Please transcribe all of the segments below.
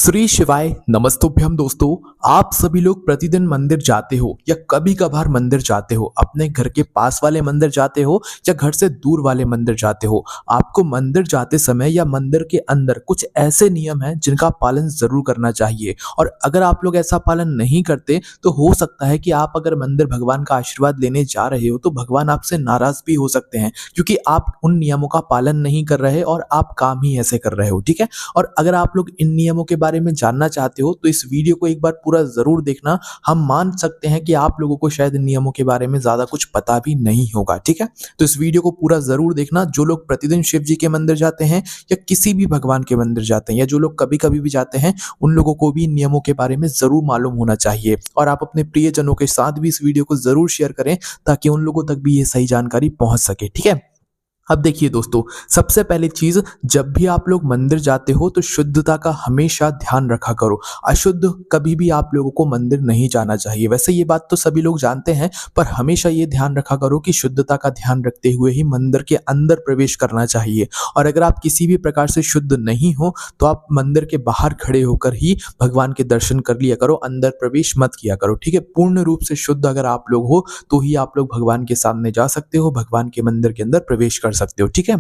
श्री शिवाय नमस्तुभ्यम दोस्तों। आप सभी लोग प्रतिदिन मंदिर जाते हो या कभी कभार मंदिर जाते हो, अपने घर के पास वाले मंदिर जाते हो या घर से दूर वाले मंदिर जाते हो। आपको मंदिर जाते समय या मंदिर के अंदर कुछ ऐसे नियम हैं जिनका पालन जरूर करना चाहिए, और अगर आप लोग ऐसा पालन नहीं करते तो हो सकता है कि आप अगर मंदिर भगवान का आशीर्वाद लेने जा रहे हो तो भगवान आपसे नाराज भी हो सकते हैं, क्योंकि आप उन नियमों का पालन नहीं कर रहे और आप काम ही ऐसे कर रहे हो। ठीक है, और अगर आप लोग इन नियमों के बारे में जानना चाहते हो तो इस वीडियो को एक बार पूरा जरूर देखना। हम मान सकते हैं कि आप लोगों को शायद इन नियमों के बारे में ज्यादा कुछ पता भी नहीं होगा। ठीक है, तो इस वीडियो को पूरा जरूर देखना। जो लोग प्रतिदिन शिव जी के मंदिर जाते हैं या किसी भी भगवान के मंदिर जाते हैं या जो लोग कभी कभी भी जाते हैं, उन लोगों को भी इन नियमों के बारे में जरूर मालूम होना चाहिए। और आप अपने प्रियजनों के साथ भी इस वीडियो को जरूर शेयर करें ताकि उन लोगों तक भी ये सही जानकारी पहुंच सके। ठीक है, अब देखिए दोस्तों, सबसे पहली चीज, जब भी आप लोग मंदिर जाते हो तो शुद्धता का हमेशा ध्यान रखा करो। अशुद्ध कभी भी आप लोगों को मंदिर नहीं जाना चाहिए। वैसे ये बात तो सभी लोग जानते हैं, पर हमेशा ये ध्यान रखा करो कि शुद्धता का ध्यान रखते हुए ही मंदिर के अंदर प्रवेश करना चाहिए। और अगर आप किसी भी प्रकार से शुद्ध नहीं हो तो आप मंदिर के बाहर खड़े होकर ही भगवान के दर्शन कर लिया करो, अंदर प्रवेश मत किया करो। ठीक है, पूर्ण रूप से शुद्ध अगर आप लोग हो तो ही आप लोग भगवान के सामने जा सकते हो, भगवान के मंदिर के अंदर प्रवेश कर सकते हो। ठीक है,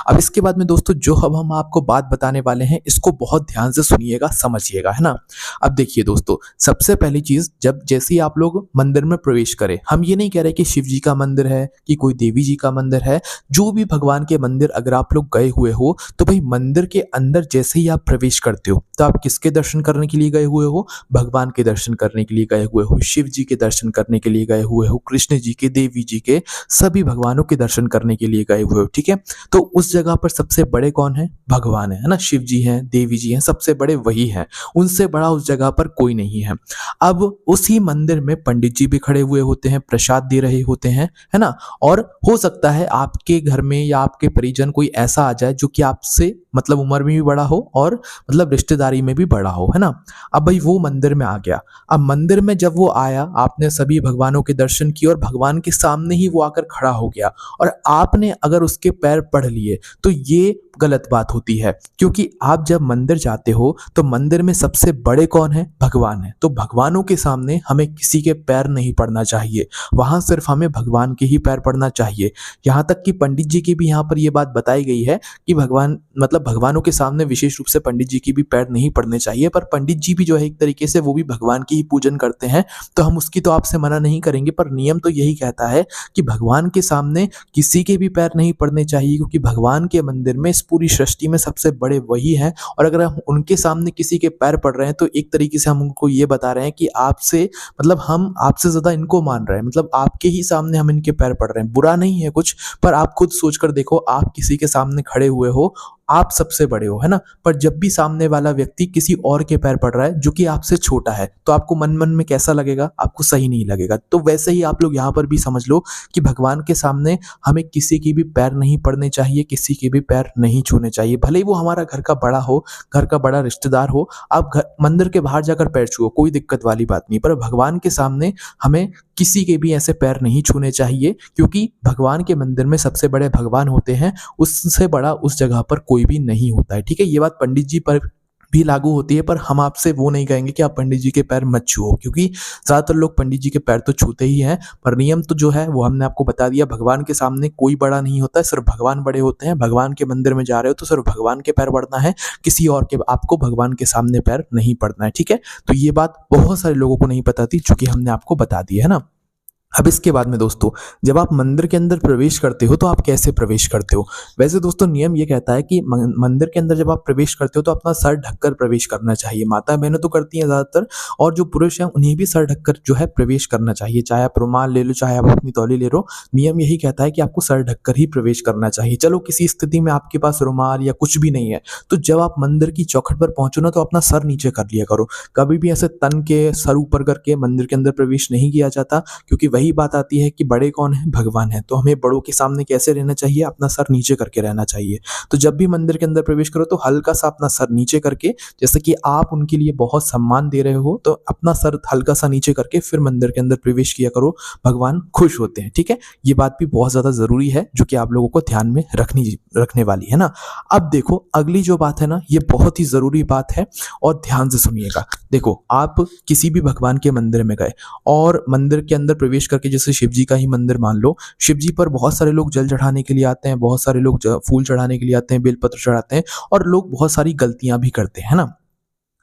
अब इसके बाद में दोस्तों जो अब हम आपको बात बताने वाले हैं इसको बहुत ध्यान से सुनिएगा, समझिएगा, है ना। अब देखिए दोस्तों, सबसे पहली चीज, जब जैसे ही आप लोग मंदिर में प्रवेश करें, हम ये नहीं कह रहे कि शिव जी का मंदिर है कि कोई देवी जी का मंदिर है, जो भी भगवान के मंदिर अगर आप लोग गए हुए हो तो भाई मंदिर के अंदर जैसे ही आप प्रवेश करते हो तो आप किसके दर्शन करने के लिए गए हुए हो? भगवान के दर्शन करने के लिए गए हुए हो, शिव जी के दर्शन करने के लिए गए हुए हो, कृष्ण जी के, देवी जी के, सभी भगवानों के दर्शन करने के लिए गए हुए हो। ठीक है, तो उस जगह पर सबसे बड़े कौन है? भगवान है ना। शिव जी हैं, देवी जी हैं, सबसे बड़े वही हैं, उनसे बड़ा उस जगह पर कोई नहीं है। अब उसी मंदिर में पंडित जी भी खड़े हुए होते हैं, प्रसाद दे रहे होते हैं, है ना। और हो सकता है आपके घर में या आपके परिजन कोई ऐसा आ जाए जो कि आपसे मतलब उम्र में भी बड़ा हो और मतलब रिश्तेदारी में भी बड़ा हो, है ना। अब भाई वो मंदिर में आ गया। अब मंदिर में जब वो आया, आपने सभी भगवानों के दर्शन किए और भगवान के सामने ही वो आकर खड़ा हो गया और आपने अगर उसके पैर पढ़ लिए तो ये गलत बात होती है, क्योंकि आप जब मंदिर जाते हो तो मंदिर में सबसे बड़े कौन है? भगवान है। तो भगवानों के सामने हमें किसी के पैर नहीं पड़ना चाहिए, वहां सिर्फ हमें भगवान के ही पैर पड़ना चाहिए। यहाँ तक कि पंडित जी की भी यहाँ पर यह बात बताई गई है कि भगवान मतलब भगवानों के सामने विशेष रूप से पंडित जी की भी पैर नहीं पड़ने चाहिए, पर पंडित जी भी जो है एक तरीके से वो भी भगवान की ही पूजन करते हैं, तो हम उसकी तो आपसे मना नहीं करेंगे, पर नियम तो यही कहता है कि भगवान के सामने किसी के भी पैर नहीं पड़ने चाहिए, क्योंकि भगवान के मंदिर में इस पूरी सृष्टि में सबसे बड़े वही हैं। और अगर हम उनके सामने किसी के पैर पड़ रहे हैं तो एक तरीके से हम उनको ये बता रहे हैं कि आपसे मतलब हम आपसे ज्यादा इनको मान रहे हैं, मतलब आपके ही सामने हम इनके पैर पड़ रहे हैं। बुरा नहीं है कुछ, पर आप खुद सोचकर देखो, आप किसी के सामने खड़े हुए हो, आप सबसे बड़े हो, है ना, पर जब भी सामने वाला व्यक्ति किसी और के पैर पड़ रहा है जो कि आपसे छोटा है तो आपको मन मन में कैसा लगेगा? आपको सही नहीं लगेगा। तो वैसे ही आप लोग यहाँ पर भी समझ लो कि भगवान के सामने हमें किसी की भी पैर नहीं पड़ने चाहिए, किसी के भी पैर नहीं छूने चाहिए, भले ही वो हमारा घर का बड़ा हो, घर का बड़ा रिश्तेदार हो। आप घर मंदिर के बाहर जाकर पैर छुओ, कोई दिक्कत वाली बात नहीं, पर भगवान के सामने हमें किसी के भी ऐसे पैर नहीं छूने चाहिए, क्योंकि भगवान के मंदिर में सबसे बड़े भगवान होते हैं, उससे बड़ा उस जगह पर कोई भी नहीं होता है। ठीक है, ये बात पंडित जी पर भी लागू होती है, पर हम आपसे वो नहीं कहेंगे कि आप पंडित जी के पैर मत छुओ, क्योंकि ज्यादातर लोग पंडित जी के पैर तो छूते ही हैं। पर नियम तो जो है वो हमने आपको बता दिया, भगवान के सामने कोई बड़ा नहीं होता है, सिर्फ भगवान बड़े होते हैं। भगवान के मंदिर में जा रहे हो तो सिर्फ भगवान के पैर पड़ना है, किसी और के आपको भगवान के सामने पैर नहीं पड़ना है। ठीक है, तो ये बात बहुत सारे लोगों को नहीं पता थी, चूंकि हमने आपको बता दी है ना। अब इसके बाद में दोस्तों, जब आप मंदिर के अंदर प्रवेश करते हो तो आप कैसे प्रवेश करते हो? वैसे दोस्तों नियम ये कहता है कि मंदिर के अंदर जब आप प्रवेश करते हो तो अपना सर ढककर प्रवेश करना चाहिए। माता बहनें तो करती हैं ज्यादातर, और जो पुरुष हैं उन्हें भी सर ढककर जो है प्रवेश करना चाहिए। चाहे आप रुमाल ले लो, चाहे आप अपनी तौली ले लो, नियम यही कहता है कि आपको सर ढककर ही प्रवेश करना चाहिए। चलो किसी स्थिति में आपके पास रुमाल या कुछ भी नहीं है तो जब आप मंदिर की चौखट पर पहुंचो ना तो अपना सर नीचे कर लिया करो। कभी भी ऐसे तन के सर ऊपर करके मंदिर के अंदर प्रवेश नहीं किया जाता, क्योंकि वही रही बात आती है कि बड़े कौन हैं? भगवान हैं। तो हमें बड़ों के सामने कैसे रहना चाहिए? अपना सर नीचे करके रहना चाहिए। तो जब भी मंदिर के अंदर प्रवेश करो तो हल्का-सा अपना सर नीचे करके, जैसे कि आप उनके लिए बहुत सम्मान दे रहे हो, तो अपना सर हल्का-सा नीचे करके फिर मंदिर के अंदर प्रवेश किया करो। भगवान खुश होते हैं, ठीक है? ये बात भी बहुत ज़्यादा ज़रूरी है, जो कि आप लोगों को ध्यान में रखने वाली है ना। अब देखो अगली जो बात है ना, ये बहुत ही ज़रूरी बात है और ध्यान से सुनिएगा। देखो, आप किसी भी भगवान के मंदिर में गए और मंदिर के अंदर प्रवेश करके, जैसे शिव जी का ही मंदिर मान लो, शिव जी पर बहुत सारे लोग जल चढ़ाने के लिए आते हैं, बहुत सारे लोग फूल चढ़ाने के लिए आते हैं, बेलपत्र चढ़ाते हैं और लोग बहुत सारी गलतियाँ भी करते हैं, है ना?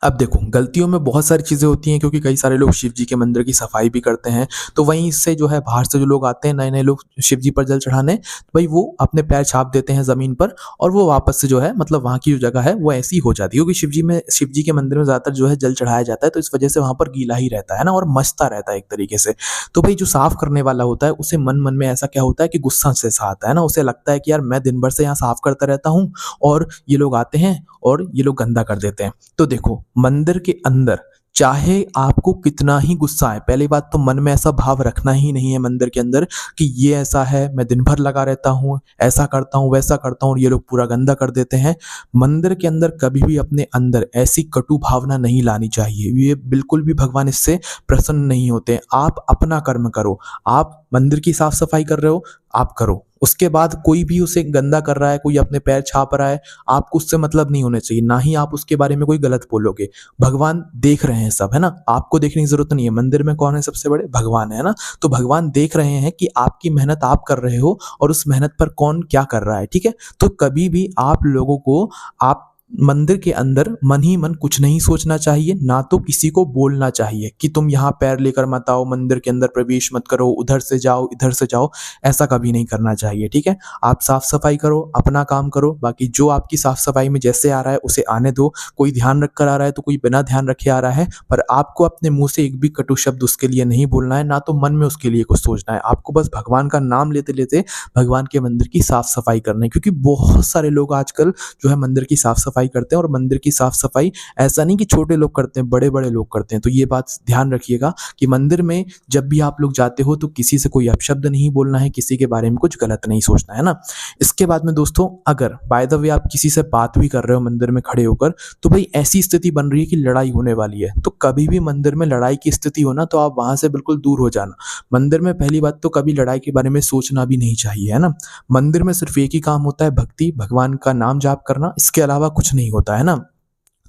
अब देखो, गलतियों में बहुत सारी चीज़ें होती हैं, क्योंकि कई सारे लोग शिव जी के मंदिर की सफाई भी करते हैं। तो वहीं इससे जो है, बाहर से जो लोग आते हैं, नए-नए लोग शिव जी पर जल चढ़ाने, तो भई वो अपने पैर छाप देते हैं ज़मीन पर और वो वापस से जो है, मतलब वहाँ की जो जगह है वो ऐसी हो जाती है, क्योंकि शिव जी के मंदिर में ज़्यादातर जो है जल चढ़ाया जाता है, तो इस वजह से वहाँ पर गीला ही रहता है ना, और मचता रहता है एक तरीके से। तो भई जो साफ करने वाला होता है, उसे मन-मन में ऐसा क्या होता है कि गुस्सा जैसा आता है ना, उसे लगता है कि यार मैं दिन भर से यहाँ साफ करता रहता हूँ और ये लोग आते हैं और ये लोग गंदा कर देते हैं। तो देखो, मंदिर के अंदर चाहे आपको कितना ही गुस्सा आए, पहली बात तो मन में ऐसा भाव रखना ही नहीं है मंदिर के अंदर कि ये ऐसा है, मैं दिन भर लगा रहता हूँ, ऐसा करता हूँ, वैसा करता हूँ और ये लोग पूरा गंदा कर देते हैं। मंदिर के अंदर कभी भी अपने अंदर ऐसी कटु भावना नहीं लानी चाहिए। ये बिल्कुल भी भगवान इससे प्रसन्न नहीं होते। आप अपना कर्म करो। आप मंदिर की साफ-सफाई कर रहे हो, आप करो। उसके बाद कोई भी उसे गंदा कर रहा है, कोई अपने पैर छाप रहा है, आपको उससे मतलब नहीं होना चाहिए, ना ही आप उसके बारे में कोई गलत बोलोगे। भगवान देख रहे हैं सब, है ना? आपको देखने की ज़रूरत नहीं है। मंदिर में कौन है सबसे बड़े? भगवान है ना? तो भगवान देख रहे हैं कि आपकी मेहनत आप कर रहे हो और उस मेहनत पर कौन क्या कर रहा है, ठीक है? तो कभी भी आप लोगों को आप मंदिर के अंदर मन ही मन कुछ नहीं सोचना चाहिए, ना तो किसी को बोलना चाहिए कि तुम यहाँ पैर लेकर मत आओ, मंदिर के अंदर प्रवेश मत करो, उधर से जाओ, इधर से जाओ, ऐसा कभी नहीं करना चाहिए, ठीक है? आप साफ-सफाई करो, अपना काम करो, बाकी जो आपकी साफ-सफाई में जैसे आ रहा है उसे आने दो। कोई ध्यान रख कर आ रहा है तो कोई बिना ध्यान रखे आ रहा है, पर आपको अपने मुँह से एक भी कटु शब्द उसके लिए नहीं बोलना है, ना तो मन में उसके लिए कुछ सोचना है। आपको बस भगवान का नाम लेते-लेते भगवान के मंदिर की साफ-सफाई करनी है, क्योंकि बहुत सारे लोग आजकल जो है मंदिर की साफ-सफाई करते हैं, और मंदिर की साफ-सफाई ऐसा नहीं कि छोटे लोग करते हैं, बड़े-बड़े लोग करते हैं। तो ये बात ध्यान रखिएगा कि मंदिर में जब भी आप लोग जाते हो तो किसी से कोई अपशब्द नहीं बोलना है, किसी के बारे में कुछ गलत नहीं सोचना है ना। इसके बाद में दोस्तों, अगर बाय द वे आप किसी से बात भी कर रहे हो मंदिर में खड़े होकर, तो भाई ऐसी स्थिति बन रही है कि लड़ाई होने वाली है, तो कभी भी मंदिर में लड़ाई की स्थिति हो ना, तो आप वहाँ से बिल्कुल दूर हो जाना। मंदिर में पहली बात तो कभी लड़ाई के बारे में सोचना भी नहीं चाहिए, है ना। मंदिर में सिर्फ एक ही काम होता है, भक्ति, भगवान का नाम जाप करना, इसके अलावा कुछ नहीं होता है ना।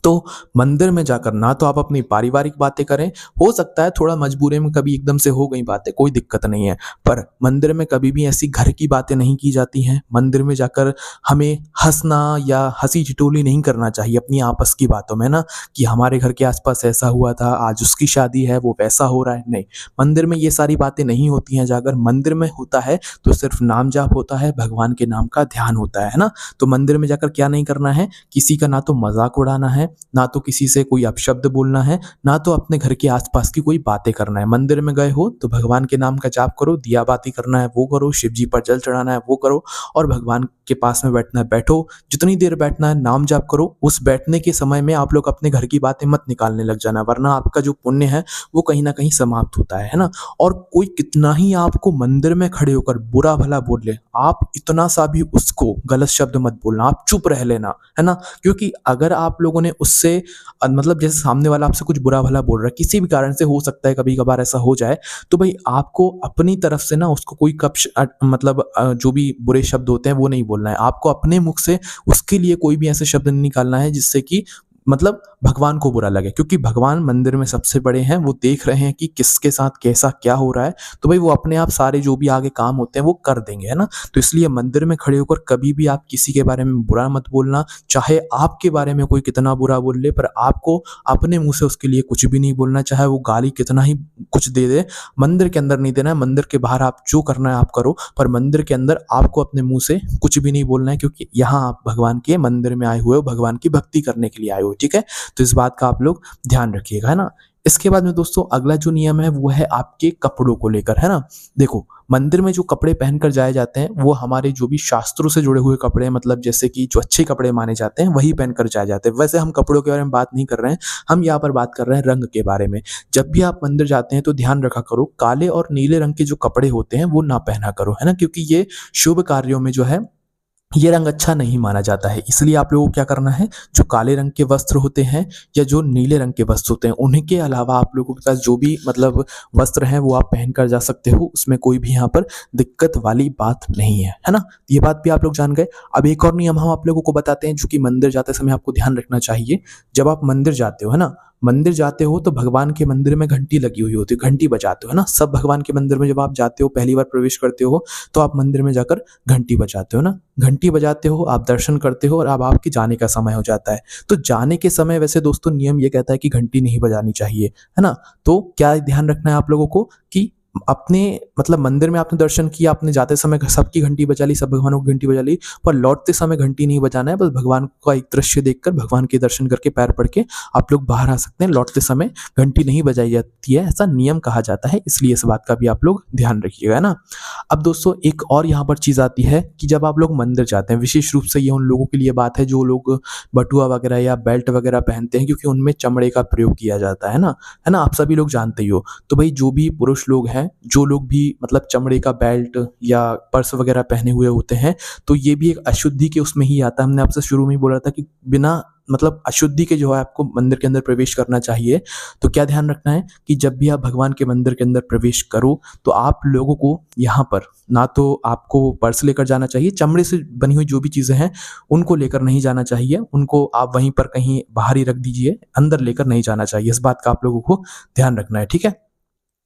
तो मंदिर में जाकर ना तो आप अपनी पारिवारिक बातें करें, हो सकता है थोड़ा मजबूरी में कभी एकदम से हो गई बातें, कोई दिक्कत नहीं है, पर मंदिर में कभी भी ऐसी घर की बातें नहीं की जाती हैं। मंदिर में जाकर हमें हँसना या हँसी-ठिठोली नहीं करना चाहिए अपनी आपस की बातों में ना, कि हमारे घर के आस-पास ऐसा हुआ था, आज उसकी शादी है, वो वैसा हो रहा है, नहीं। मंदिर में ये सारी बातें नहीं होती हैं, जाकर मंदिर में होता है तो सिर्फ नाम जाप होता है, भगवान के नाम का ध्यान होता है ना। तो मंदिर में जाकर क्या नहीं करना है, किसी का ना तो मज़ाक उड़ाना है, ना तो किसी से कोई अपशब्द बोलना है, ना तो अपने घर के आसपास की कोई बातें करना है। मंदिर में गए हो तो भगवान के नाम का जाप करो, दिया बाती करना है वो करो, शिव जी पर जल चढ़ाना है वो करो, और भगवान के पास में बैठना है बैठो, जितनी देर बैठना है नाम जाप करो। उस बैठने के समय में आप लोग अपने घर की बातें मत निकालने लग जाना, वरना आपका जो पुण्य है वो कहीं ना कहीं समाप्त होता है ना। और कोई कितना ही आपको मंदिर में खड़े होकर बुरा भला बोल ले, आप इतना सा भी उसको गलत शब्द मत बोलना, आप चुप रह लेना, है ना। क्योंकि अगर आप लोगों ने उससे मतलब जैसे सामने वाला आपसे कुछ बुरा भला बोल रहा है, किसी भी कारण से हो सकता है, कभी कभार ऐसा हो जाए, तो भाई आपको अपनी तरफ से ना उसको कोई मतलब जो भी बुरे शब्द होते हैं वो नहीं बोलना है। आपको अपने मुख से उसके लिए कोई भी ऐसे शब्द नहीं निकालना है जिससे कि मतलब भगवान को बुरा लगे, क्योंकि भगवान मंदिर में सबसे बड़े हैं, वो देख रहे हैं कि किसके साथ कैसा क्या हो रहा है, तो भाई वो अपने आप सारे जो भी आगे काम होते हैं वो कर देंगे, है ना। तो इसलिए मंदिर में खड़े होकर कभी भी आप किसी के बारे में बुरा मत बोलना, चाहे आपके बारे में कोई कितना बुरा बोल ले, पर आपको अपने मुंह से उसके लिए कुछ भी नहीं बोलना, चाहे वो गाली कितना ही कुछ दे दे। मंदिर के अंदर नहीं देना है, मंदिर के बाहर आप जो करना है आप करो, पर मंदिर के अंदर आपको अपने मुंह से कुछ भी नहीं बोलना है, क्योंकि यहाँ आप भगवान के मंदिर में आए हुए हो, भगवान की भक्ति करने के लिए आए हो, ठीक है। तो इस बात का आप लोग ध्यान रखिएगा, है ना। इसके बाद में दोस्तों अगला जो नियम है वो है आपके कपड़ों को लेकर, है ना। देखो, मंदिर में जो कपड़े पहनकर जाए जाते हैं वो हमारे जो भी शास्त्रों से जुड़े हुए कपड़े हैं, मतलब जैसे कि जो अच्छे कपड़े माने जाते हैं वही पहनकर जाए जाते हैं। वैसे हम कपड़ों के बारे में बात नहीं कर रहे हैं, हम यहाँ पर बात कर रहे हैं रंग के बारे में। जब भी आप मंदिर जाते हैं तो ध्यान रखा करो, काले और नीले रंग के जो कपड़े होते हैं वो ना पहना करो, है ना, क्योंकि ये शुभ कार्यों में जो है ये रंग अच्छा नहीं माना जाता है। इसलिए आप लोगों को क्या करना है, जो काले रंग के वस्त्र होते हैं या जो नीले रंग के वस्त्र होते हैं उन्हीं के अलावा आप लोगों के पास जो भी मतलब वस्त्र हैं वो आप पहन कर जा सकते हो, उसमें कोई भी यहाँ पर दिक्कत वाली बात नहीं है ना। ये बात भी आप लोग जान गए। अब एक और नियम हम आप लोगों को बताते हैं जो कि मंदिर जाते समय आपको ध्यान रखना चाहिए। जब आप मंदिर जाते हो, है ना, मंदिर जाते हो तो भगवान के मंदिर में घंटी लगी हुई होती है, घंटी बजाते हो, है ना। सब भगवान के मंदिर में जब आप जाते हो, पहली बार प्रवेश करते हो तो आप मंदिर में जाकर घंटी बजाते हो ना, घंटी बजाते हो, आप दर्शन करते हो और अब आपके जाने का समय हो जाता है। तो जाने के समय वैसे दोस्तों नियम ये कहता है कि घंटी नहीं बजानी चाहिए, है ना। तो क्या ध्यान रखना है आप लोगों को कि अपने मतलब मंदिर में आपने दर्शन किया, आपने जाते समय सबकी घंटी बजा ली, सब भगवानों की घंटी बजा ली, पर लौटते समय घंटी नहीं बजाना है। बस भगवान का एक दृश्य देखकर, भगवान के दर्शन करके, पैर पड़ के आप लोग बाहर आ सकते हैं। लौटते समय घंटी नहीं बजाई जाती है, ऐसा नियम कहा जाता है, इसलिए इस बात का भी आप लोग ध्यान रखिएगा, है ना। अब दोस्तों एक और यहाँ पर चीज़ आती है कि जब आप लोग मंदिर जाते हैं, विशेष रूप से ये उन लोगों के लिए बात है जो लोग बटुआ वगैरह या बेल्ट वगैरह पहनते हैं, क्योंकि उनमें चमड़े का प्रयोग किया जाता है ना, है ना, आप सभी लोग जानते ही हो। तो भाई जो भी पुरुष लोग हैं, जो लोग भी मतलब चमड़े का बेल्ट या पर्स वगैरह पहने हुए होते हैं, तो ये भी एक अशुद्धि के उसमें ही आता है। हमने आपसे शुरू में ही बोला था कि बिना मतलब अशुद्धि के जो है आपको मंदिर के अंदर प्रवेश करना चाहिए। तो क्या ध्यान रखना है कि जब भी आप भगवान के मंदिर के अंदर प्रवेश करो तो आप लोगों को यहाँ पर ना तो आपको पर्स लेकर जाना चाहिए, चमड़े से बनी हुई जो भी चीज़ें हैं उनको लेकर नहीं जाना चाहिए, उनको आप वहीं पर कहीं बाहर ही रख दीजिए, अंदर लेकर नहीं जाना चाहिए। इस बात का आप लोगों को ध्यान रखना है, ठीक है।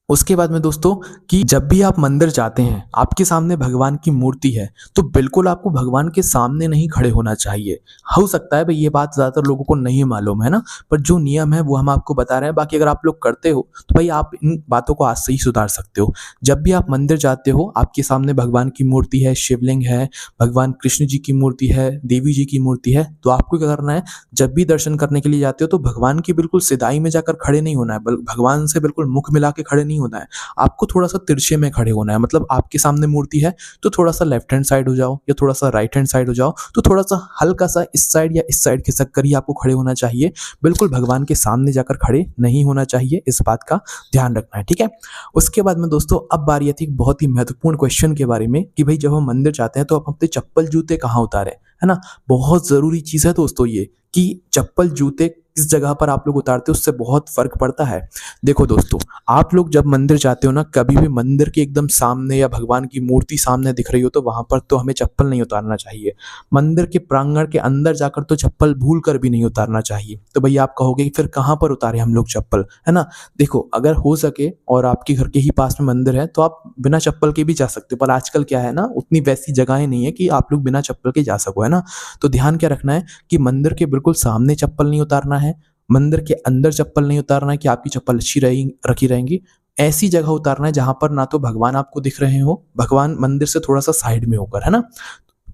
उसके बाद में दोस्तों कि जब भी आप मंदिर जाते हैं, आपके सामने भगवान की मूर्ति है, तो बिल्कुल आपको भगवान के सामने नहीं खड़े होना चाहिए। हो सकता है भाई ये बात ज़्यादातर लोगों को नहीं मालूम है ना, पर जो नियम है वो हम आपको बता रहे हैं। बाकी अगर आप लोग करते हो तो भाई आप इन बातों को आज से ही सुधार सकते हो। जब भी आप मंदिर जाते हो, आपके सामने भगवान की मूर्ति है, शिवलिंग है, भगवान कृष्ण जी की मूर्ति है, देवी जी की मूर्ति है, तो आपको क्या करना है, जब भी दर्शन करने के लिए जाते हो तो भगवान की बिल्कुल सिधाई में जाकर खड़े नहीं होना है, भगवान से बिल्कुल मुख मिला के खड़े नहीं होना है, आपको थोड़ा सा तिरछे में खड़े होना है। मतलब आपके सामने मूर्ति है तो थोड़ा सा लेफ्ट हैंड साइड हो जाओ या थोड़ा सा राइट हैंड साइड हो जाओ, तो थोड़ा सा हल्का सा इस साइड या इस साइड खिसक कर ही आपको खड़े होना चाहिए। बिल्कुल भगवान के सामने जाकर खड़े नहीं होना चाहिए, इस बात का ध्यान रखना है, ठीक है। उसके बाद में दोस्तों अब बारी आती है एक बहुत ही महत्वपूर्ण क्वेश्चन के बारे में कि भाई जब हम मंदिर जाते हैं तो आप अपने चप्पल जूते कहाँ उतारें, है ना। बहुत जरूरी चीज है दोस्तों ये कि चप्पल जूते किस जगह पर आप लोग उतारते हो, उससे बहुत फर्क पड़ता है। देखो दोस्तों, आप लोग जब मंदिर जाते हो ना, कभी भी मंदिर के एकदम सामने या भगवान की मूर्ति सामने दिख रही हो तो वहां पर तो हमें चप्पल नहीं उतारना चाहिए। मंदिर के प्रांगण के अंदर जाकर तो चप्पल भूल कर भी नहीं उतारना चाहिए। तो भैया आप कहोगे कि फिर कहाँ पर उतारे हम लोग चप्पल, है ना। देखो, अगर हो सके और आपके घर के ही पास में मंदिर है तो आप बिना चप्पल के भी जा सकते हो, पर आजकल क्या है ना, उतनी वैसी जगहें नहीं है कि आप लोग बिना चप्पल के जा सको, है ना। तो ध्यान क्या रखना है कि मंदिर के बिल्कुल सामने चप्पल नहीं उतारना है, मंदिर के अंदर चप्पल नहीं उतारना है कि आपकी चप्पल अच्छी रखी रहेंगी। ऐसी जगह उतारना है जहां पर ना तो भगवान आपको दिख रहे हो, भगवान मंदिर से थोड़ा सा साइड में होकर, है ना।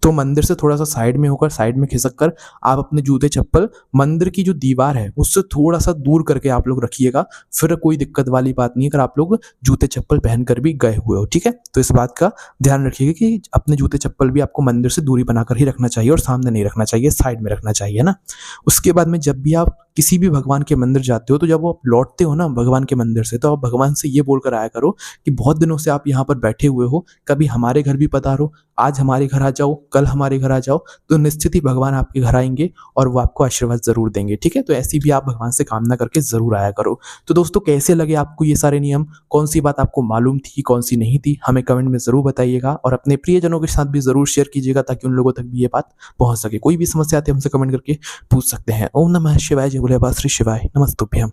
तो मंदिर से थोड़ा सा साइड में होकर, साइड में खिसक कर आप अपने जूते चप्पल मंदिर की जो दीवार है उससे थोड़ा सा दूर करके आप लोग रखिएगा। फिर कोई दिक्कत वाली बात नहीं है अगर आप लोग जूते चप्पल पहनकर भी गए हुए हो, ठीक है। तो इस बात का ध्यान रखिएगा कि अपने जूते चप्पल भी आपको मंदिर से दूरी बनाकर ही रखना चाहिए और सामने नहीं रखना चाहिए, साइड में रखना चाहिए ना। उसके बाद में जब भी आप किसी भी भगवान के मंदिर जाते हो तो जब आप लौटते हो ना भगवान के मंदिर से, तो आप भगवान से ये बोलकर आया करो कि बहुत दिनों से आप यहाँ पर बैठे हुए हो, कभी हमारे घर भी पधारो, आज हमारे घर आ जाओ, कल हमारे घर आ जाओ, तो निश्चित ही भगवान आपके घर आएंगे और वो आपको आशीर्वाद जरूर देंगे, ठीक है। तो ऐसी भी आप भगवान से कामना करके जरूर आया करो। तो दोस्तों कैसे लगे आपको ये सारे नियम, कौन सी बात आपको मालूम थी, कौन सी नहीं थी, हमें कमेंट में जरूर बताइएगा और अपने प्रियजनों के साथ भी जरूर शेयर कीजिएगा ताकि उन लोगों तक भी ये बात पहुंच सके। कोई भी समस्या आती है हमसे कमेंट करके पूछ सकते हैं। ओम नमः शिवाय, जय भोले बाबा श्री शिवाय, नमस्तुभ्यम।